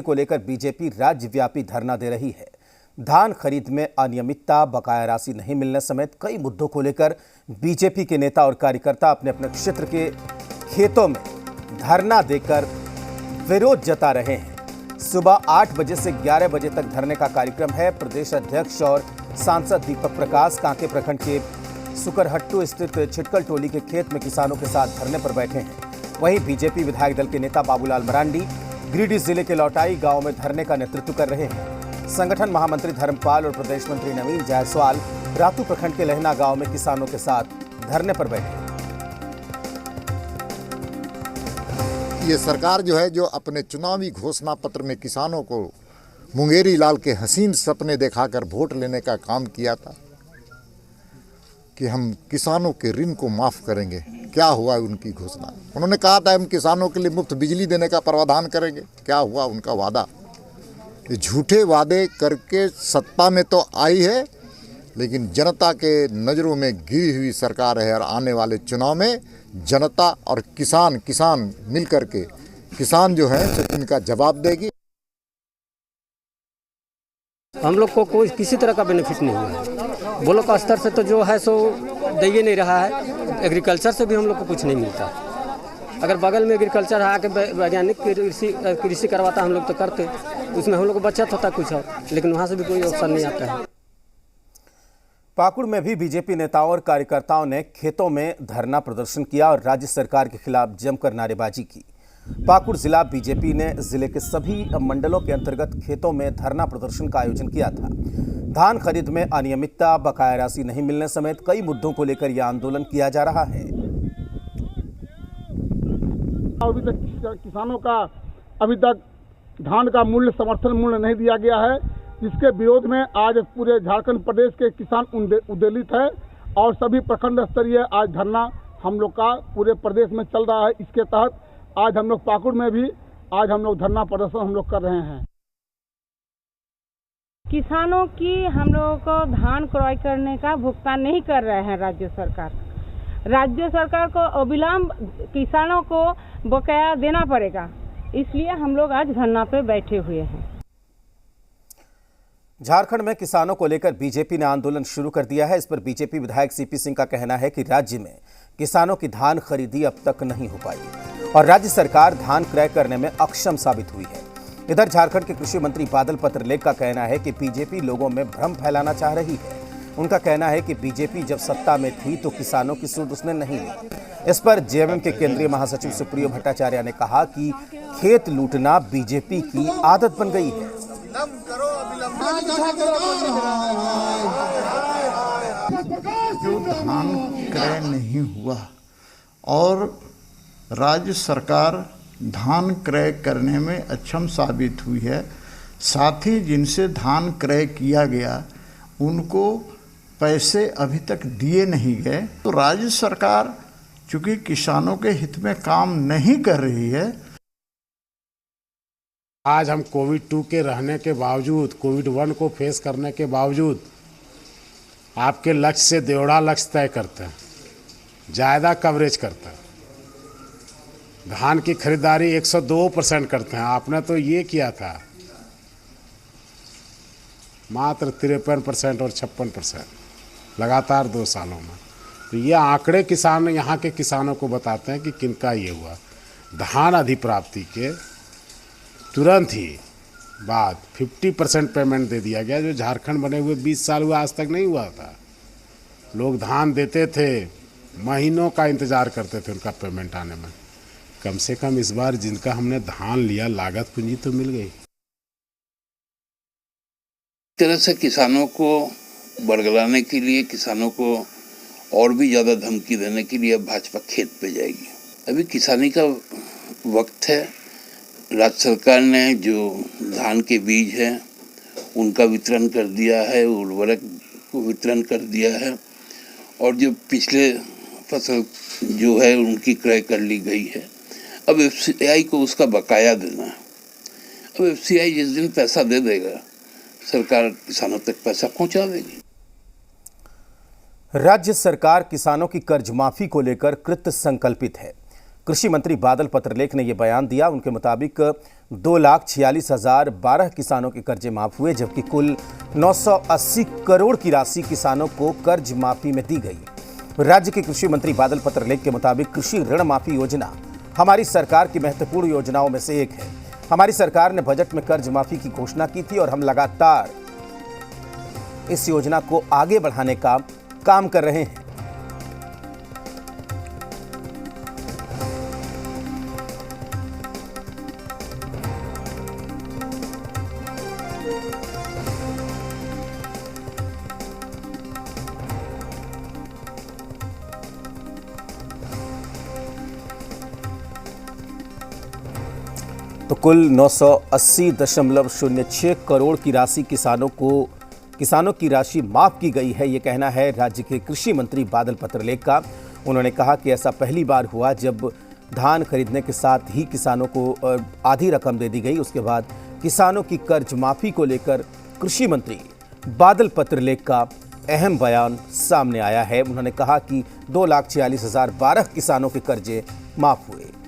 को लेकर बीजेपी राज्यव्यापी धरना दे रही है। धान खरीद में अनियमितता, बकाया राशि नहीं मिलने समेत कई मुद्दों को लेकर बीजेपी के नेता और कार्यकर्ता अपने अपने क्षेत्र के खेतों में धरना देकर विरोध जता रहे हैं। सुबह 8 बजे से 11 बजे तक धरने का कार्यक्रम है। प्रदेश अध्यक्ष और सांसद दीपक प्रकाश कांके प्रखंड के सुकरहट्टू स्थित छिटकल टोली के खेत में किसानों के साथ धरने पर बैठे हैं। वहीं बीजेपी विधायक दल के नेता बाबूलाल मरांडी गिरिडीह जिले के लौटाई गांव में धरने का नेतृत्व कर रहे हैं। संगठन महामंत्री धर्मपाल और प्रदेश मंत्री नवीन जायसवाल रातू प्रखंड के लहना गांव में किसानों के साथ धरने पर बैठे। ये सरकार जो है, जो अपने चुनावी घोषणा पत्र में किसानों को मुंगेरी लाल के हसीन सपने दिखाकर वोट लेने का काम किया था कि हम किसानों के ऋण को माफ़ करेंगे। क्या हुआ उनकी घोषणा? उन्होंने कहा था हम किसानों के लिए मुफ्त बिजली देने का प्रावधान करेंगे। क्या हुआ उनका वादा? ये झूठे वादे करके सत्ता में तो आई है, लेकिन जनता के नज़रों में गिरी हुई सरकार है। और आने वाले चुनाव में जनता और किसान मिल करके किसान जो है इनका जवाब देगी। हम लोग को कोई किसी तरह का बेनिफिट नहीं हुआ है। ब्लॉक स्तर से तो जो है सो दे ही नहीं रहा है। एग्रीकल्चर से भी हम लोग को कुछ नहीं मिलता। अगर बगल में एग्रीकल्चर आके वैज्ञानिक कृषि करवाता हम लोग तो करते, उसमें हम लोग को बचत होता कुछ और, लेकिन वहाँ से भी कोई ऑप्शन नहीं आता है। पाकुड़ में भी बीजेपी नेताओं और कार्यकर्ताओं ने खेतों में धरना प्रदर्शन किया और राज्य सरकार के खिलाफ जमकर नारेबाजी की। पाकुड़ जिला बीजेपी ने जिले के सभी मंडलों के अंतर्गत खेतों में धरना प्रदर्शन का आयोजन किया था। धान खरीद में अनियमितता, बकाया राशि नहीं मिलने समेत कई मुद्दों को लेकर यह आंदोलन किया जा रहा है। अभी तक किसानों का धान का मूल्य, समर्थन मूल्य नहीं दिया गया है, जिसके विरोध में आज पूरे झारखंड प्रदेश के किसान उद्वेलित है और सभी प्रखंड स्तरीय आज धरना हम लोग का पूरे प्रदेश में चल रहा है। इसके तहत आज हम लोग पाकुड़ में भी आज हम लोग धरना प्रदर्शन हम लोग कर रहे हैं। किसानों की हम लोगों को धान क्रय करने का भुगतान नहीं कर रहे हैं राज्य सरकार। राज्य सरकार को अविलंब किसानों को बकाया देना पड़ेगा, इसलिए हम लोग आज धरना पे बैठे हुए हैं। झारखंड में किसानों को लेकर बीजेपी ने आंदोलन शुरू कर दिया है। इस पर बीजेपी विधायक सीपी सिंह का कहना है कि राज्य में किसानों की धान खरीदी अब तक नहीं हो पाई और राज्य सरकार धान क्रय करने में अक्षम साबित हुई है। इधर झारखंड के कृषि मंत्री बादल पत्रलेख का कहना है कि बीजेपी लोगों में भ्रम फैलाना चाह रही है। उनका कहना है कि बीजेपी जब सत्ता में थी तो किसानों की सुध उसने नहीं ली। इस पर जेएमएम के केंद्रीय महासचिव सुप्रियो भट्टाचार्य ने कहा कि खेत लूटना बीजेपी की आदत बन गई है। जो धान क्रय नहीं हुआ और राज्य सरकार धान क्रय करने में अक्षम साबित हुई है, साथ ही जिनसे धान क्रय किया गया उनको पैसे अभी तक दिए नहीं गए, तो राज्य सरकार चूंकि किसानों के हित में काम नहीं कर रही है। आज हम कोविड-2 के रहने के बावजूद, कोविड-1 को फेस करने के बावजूद आपके लक्ष्य से देवड़ा लक्ष्य तय करते हैं, ज़्यादा कवरेज करते हैं। धान की खरीदारी 102% करते हैं। आपने तो ये किया था मात्र 53% और 56% लगातार 2 सालों में। तो ये आंकड़े किसान यहाँ के किसानों को बताते हैं कि किनका ये हुआ। धान अधिप्राप्ति के तुरंत ही बाद 50% पेमेंट दे दिया गया, जो झारखंड बने हुए 20 साल हुआ आज तक नहीं हुआ था। लोग धान देते थे, महीनों का इंतज़ार करते थे उनका पेमेंट आने में। कम से कम इस बार जिनका हमने धान लिया लागत पूंजी तो मिल गई। तरह से किसानों को बरगलाने के लिए, किसानों को और भी ज़्यादा धमकी देने के लिए भाजपा खेत पे जाएगी। अभी किसानी का वक्त है। राज्य सरकार ने जो धान के बीज हैं उनका वितरण कर दिया है, उर्वरक को वितरण कर दिया है और जो पिछले फसल जो है उनकी क्रय कर ली गई है। अब एफसीआई को उसका बकाया देना है। अब एफसीआई जिस दिन पैसा दे देगा, सरकार किसानों तक पैसा पहुंचा देगी। राज्य सरकार किसानों की कर्ज माफी को लेकर कृत संकल्पित है। कृषि मंत्री बादल पत्रलेख ने यह बयान दिया। उनके मुताबिक 2,46,012 किसानों के कर्जे माफ हुए, जबकि कुल 980 करोड़ की राशि किसानों को कर्ज माफी में दी गई। राज्य के कृषि मंत्री बादल पत्रलेख के मुताबिक कृषि ऋण माफी योजना हमारी सरकार की महत्वपूर्ण योजनाओं में से एक है। हमारी सरकार ने बजट में कर्ज माफी की घोषणा की थी और हम लगातार इस योजना को आगे बढ़ाने का काम कर रहे हैं। तो कुल 980.06 करोड़ की राशि किसानों की राशि माफ की गई है, ये कहना है राज्य के कृषि मंत्री बादल पत्रलेख का। उन्होंने कहा कि ऐसा पहली बार हुआ जब धान खरीदने के साथ ही किसानों को आधी रकम दे दी गई। उसके बाद किसानों की कर्ज माफी को लेकर कृषि मंत्री बादल पत्रलेख का अहम बयान सामने आया है। उन्होंने कहा कि 2,46,012 किसानों के कर्जे माफ हुए।